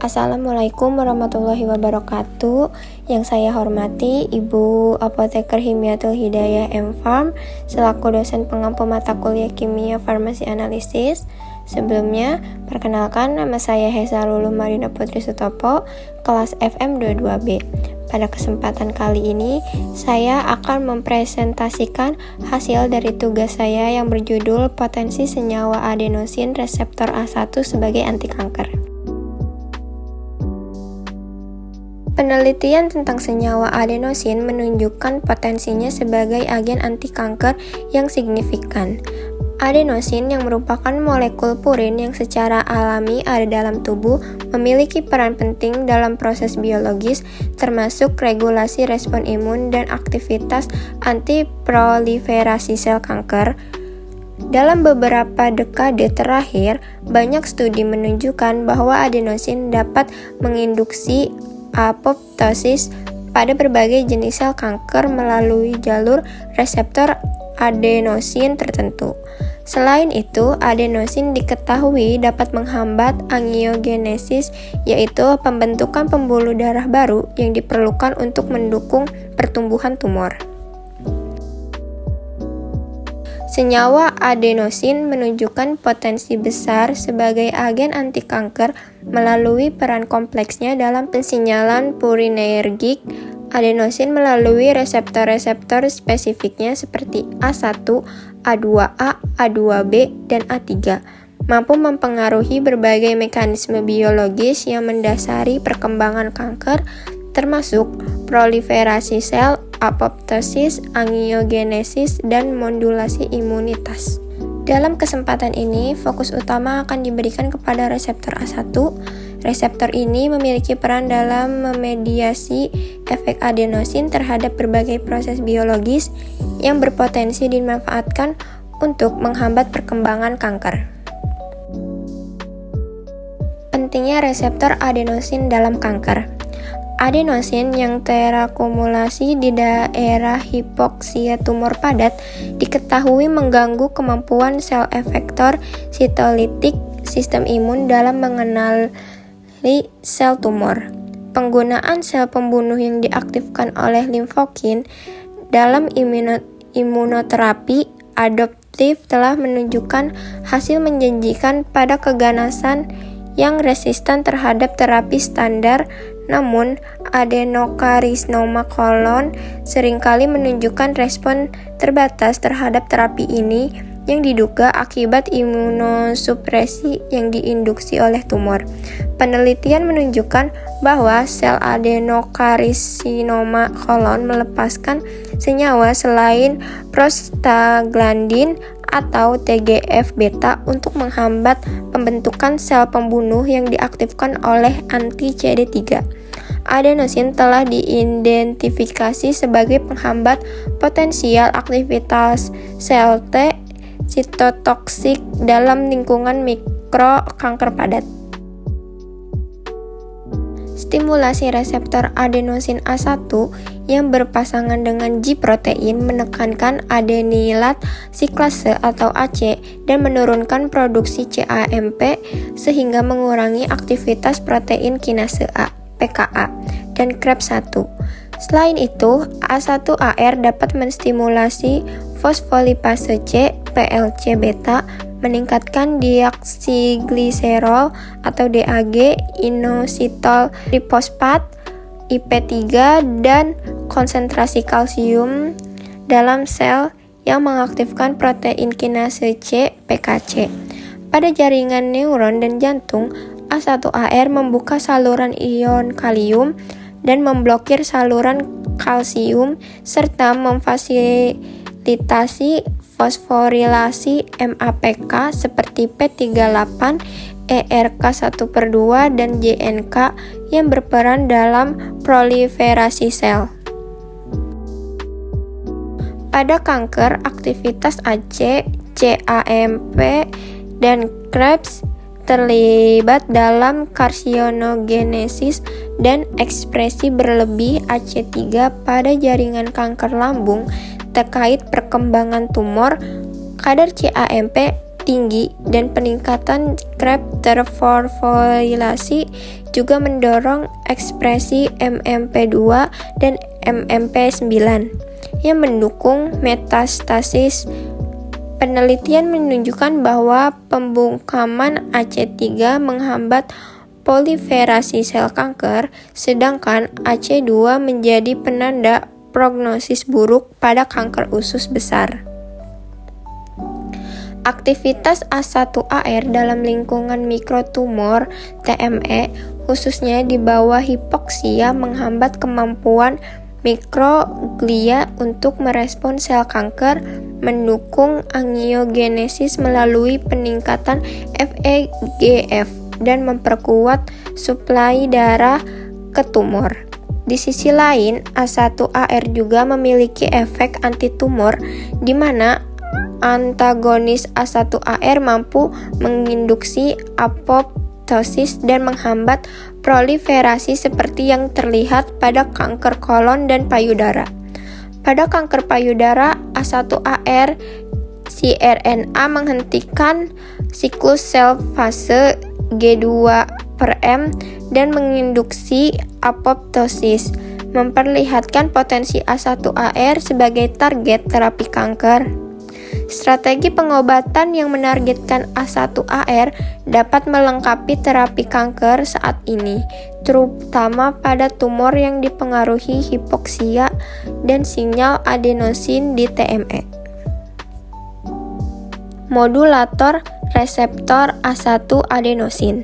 Assalamualaikum warahmatullahi wabarakatuh. Yang saya hormati Ibu Apoteker Himiatul Hidayah M.Pharm selaku dosen pengampu mata kuliah Kimia Farmasi Analisis. Sebelumnya, perkenalkan nama saya Hesa Lulu Marina Putri Sutopo, kelas FM 22B. Pada kesempatan kali ini, saya akan mempresentasikan hasil dari tugas saya yang berjudul Potensi Senyawa Adenosin Reseptor A1 sebagai Anti Kanker. Penelitian tentang senyawa adenosin menunjukkan potensinya sebagai agen anti kanker yang signifikan. Adenosin yang merupakan molekul purin yang secara alami ada dalam tubuh memiliki peran penting dalam proses biologis termasuk regulasi respon imun dan aktivitas antiproliferasi sel kanker. Dalam beberapa dekade terakhir, banyak studi menunjukkan bahwa adenosin dapat menginduksi apoptosis pada berbagai jenis sel kanker melalui jalur reseptor adenosin tertentu. Selain itu, adenosin diketahui dapat menghambat angiogenesis, yaitu pembentukan pembuluh darah baru yang diperlukan untuk mendukung pertumbuhan tumor. Senyawa adenosin menunjukkan potensi besar sebagai agen anti kanker melalui peran kompleksnya dalam pensinyalan purinergik adenosin melalui reseptor-reseptor spesifiknya seperti A1, A2A, A2B, dan A3, mampu mempengaruhi berbagai mekanisme biologis yang mendasari perkembangan kanker, termasuk proliferasi sel, apoptosis, angiogenesis, dan modulasi imunitas. Dalam kesempatan ini, fokus utama akan diberikan kepada reseptor A1. Reseptor ini memiliki peran dalam memediasi efek adenosin terhadap berbagai proses biologis yang berpotensi dimanfaatkan untuk menghambat perkembangan kanker. Pentingnya reseptor adenosin dalam kanker. Adenosin yang terakumulasi di daerah hipoksia tumor padat diketahui mengganggu kemampuan sel efektor sitolitik sistem imun dalam mengenali sel tumor. Penggunaan sel pembunuh yang diaktifkan oleh limfokin dalam imunoterapi adoptif telah menunjukkan hasil menjanjikan pada keganasan yang resisten terhadap terapi standar, namun adenokarisnoma kolon seringkali menunjukkan respon terbatas terhadap terapi ini yang diduga akibat imunosupresi yang diinduksi oleh tumor. Penelitian menunjukkan bahwa sel adenokarisnoma kolon melepaskan senyawa selain prostaglandin atau TGF-beta untuk menghambat pembentukan sel pembunuh yang diaktifkan oleh anti-CD3. Adenosin telah diidentifikasi sebagai penghambat potensial aktivitas sel T sitotoksik dalam lingkungan mikro kanker padat. Stimulasi reseptor adenosin A1 yang berpasangan dengan G-protein menekankan adenilat siklase atau AC dan menurunkan produksi CAMP sehingga mengurangi aktivitas protein kinase A, PKA, dan Krebs1. Selain itu, A1AR dapat menstimulasi fosfolipase C, PLC beta, meningkatkan deoksigliserol atau DAG, inositol trifosfat, IP3, dan konsentrasi kalsium dalam sel yang mengaktifkan protein kinase C, PKC. Pada jaringan neuron dan jantung, A1AR membuka saluran ion kalium dan memblokir saluran kalsium serta memfasilitasi fosforilasi MAPK seperti P38, ERK1/2, dan JNK yang berperan dalam proliferasi sel. Pada kanker, aktivitas AC, CAMP, dan Krebs terlibat dalam karsinogenesis dan ekspresi berlebih AC3 pada jaringan kanker lambung terkait perkembangan tumor. Kadar CAMP tinggi dan peningkatan krep terfosforilasi juga mendorong ekspresi MMP2 dan MMP9 yang mendukung metastasis. Penelitian menunjukkan bahwa pembungkaman AC3 menghambat proliferasi sel kanker, sedangkan AC2 menjadi penanda prognosis buruk pada kanker usus besar. Aktivitas A1AR dalam lingkungan mikrotumor TME, khususnya di bawah hipoksia, menghambat kemampuan mikroglia untuk merespon sel kanker, mendukung angiogenesis melalui peningkatan VEGF, dan memperkuat suplai darah ke tumor. Di sisi lain, A1AR juga memiliki efek antitumor, di mana antagonis A1AR mampu menginduksi apoptosis dan menghambat proliferasi seperti yang terlihat pada kanker kolon dan payudara. Pada kanker payudara, A1AR cRNA menghentikan siklus sel fase G2/M dan menginduksi apoptosis, memperlihatkan potensi A1AR sebagai target terapi kanker. Strategi pengobatan yang menargetkan A1AR dapat melengkapi terapi kanker saat ini, terutama pada tumor yang dipengaruhi hipoksia dan sinyal adenosin di TME. Modulator reseptor A1 adenosin.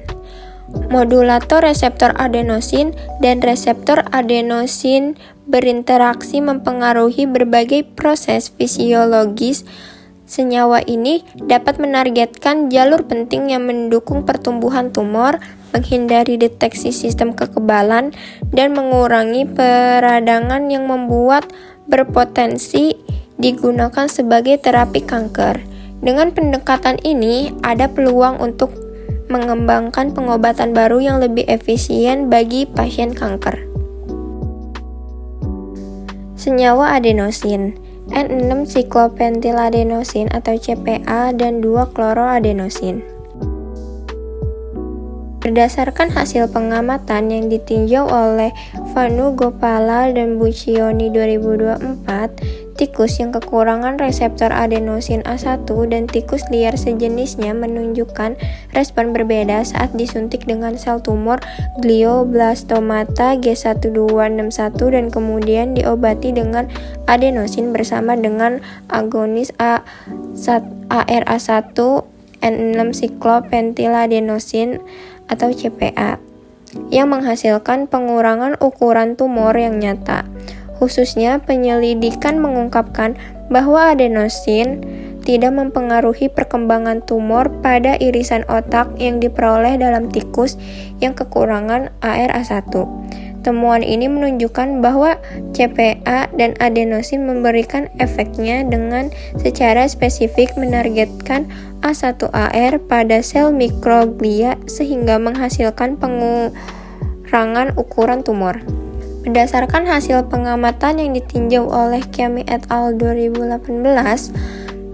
Modulator reseptor adenosin dan reseptor adenosin berinteraksi mempengaruhi berbagai proses fisiologis. Senyawa ini dapat menargetkan jalur penting yang mendukung pertumbuhan tumor, menghindari deteksi sistem kekebalan, dan mengurangi peradangan yang membuat berpotensi digunakan sebagai terapi kanker. Dengan pendekatan ini, ada peluang untuk mengembangkan pengobatan baru yang lebih efisien bagi pasien kanker. Senyawa adenosin, N6-siklopentil-adenosin atau CPA dan 2-kloroadenosin. Berdasarkan hasil pengamatan yang ditinjau oleh Vanu Gopala dan Buccioni 2024, tikus yang kekurangan reseptor adenosin A1 dan tikus liar sejenisnya menunjukkan respon berbeda saat disuntik dengan sel tumor glioblastomata G1261 dan kemudian diobati dengan adenosin bersama dengan agonis ARA1 N6-siklopentil-adenosin atau CPA yang menghasilkan pengurangan ukuran tumor yang nyata. Khususnya, penyelidikan mengungkapkan bahwa adenosin tidak mempengaruhi perkembangan tumor pada irisan otak yang diperoleh dalam tikus yang kekurangan ARA1. Temuan ini menunjukkan bahwa CPA dan adenosin memberikan efeknya dengan secara spesifik menargetkan A1AR pada sel mikroglia sehingga menghasilkan pengurangan ukuran tumor. Berdasarkan hasil pengamatan yang ditinjau oleh Chiami et al. 2018,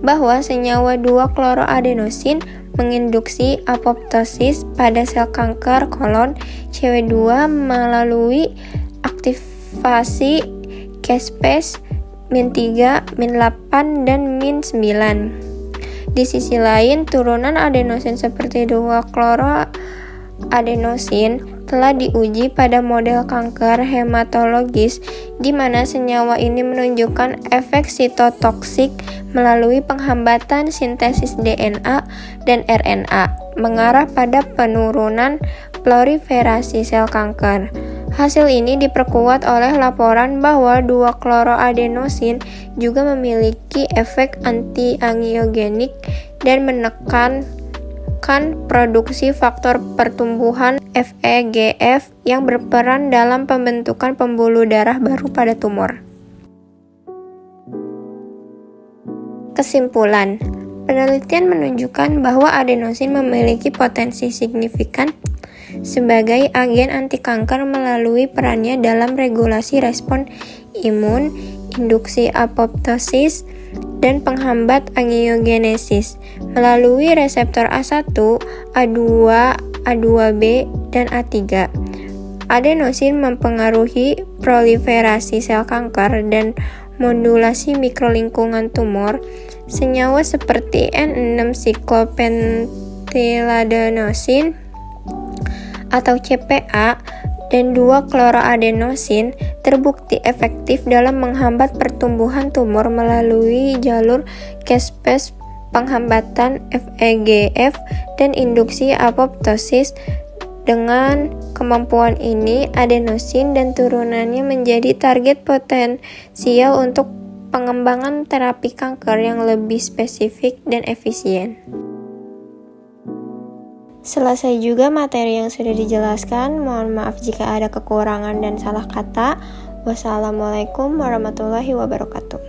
bahwa senyawa 2-kloroadenosin menginduksi apoptosis pada sel kanker kolon CW2 melalui aktivasi caspase min3, min8, dan min9. Di sisi lain, turunan adenosin seperti 2-kloroadenosin telah diuji pada model kanker hematologis di mana senyawa ini menunjukkan efek sitotoksik melalui penghambatan sintesis DNA dan RNA mengarah pada penurunan proliferasi sel kanker. Hasil ini diperkuat oleh laporan bahwa 2-kloroadenosin juga memiliki efek anti-angiogenik dan menekan produksi faktor pertumbuhan VEGF yang berperan dalam pembentukan pembuluh darah baru pada tumor. Kesimpulan, penelitian menunjukkan bahwa adenosin memiliki potensi signifikan sebagai agen anti-kanker melalui perannya dalam regulasi respon imun, induksi apoptosis, dan penghambat angiogenesis melalui reseptor A1, A2, A2B, dan A3. Adenosin mempengaruhi proliferasi sel kanker dan modulasi mikrolingkungan tumor. Senyawa seperti N6-siklopentyladenosin atau CPA dan 2-kloroadenosin terbukti efektif dalam menghambat pertumbuhan tumor melalui jalur caspase, penghambatan FEGF, dan induksi apoptosis. Dengan kemampuan ini, adenosin dan turunannya menjadi target potensial untuk pengembangan terapi kanker yang lebih spesifik dan efisien. Selesai juga materi yang sudah dijelaskan. Mohon maaf jika ada kekurangan dan salah kata. Wassalamualaikum warahmatullahi wabarakatuh.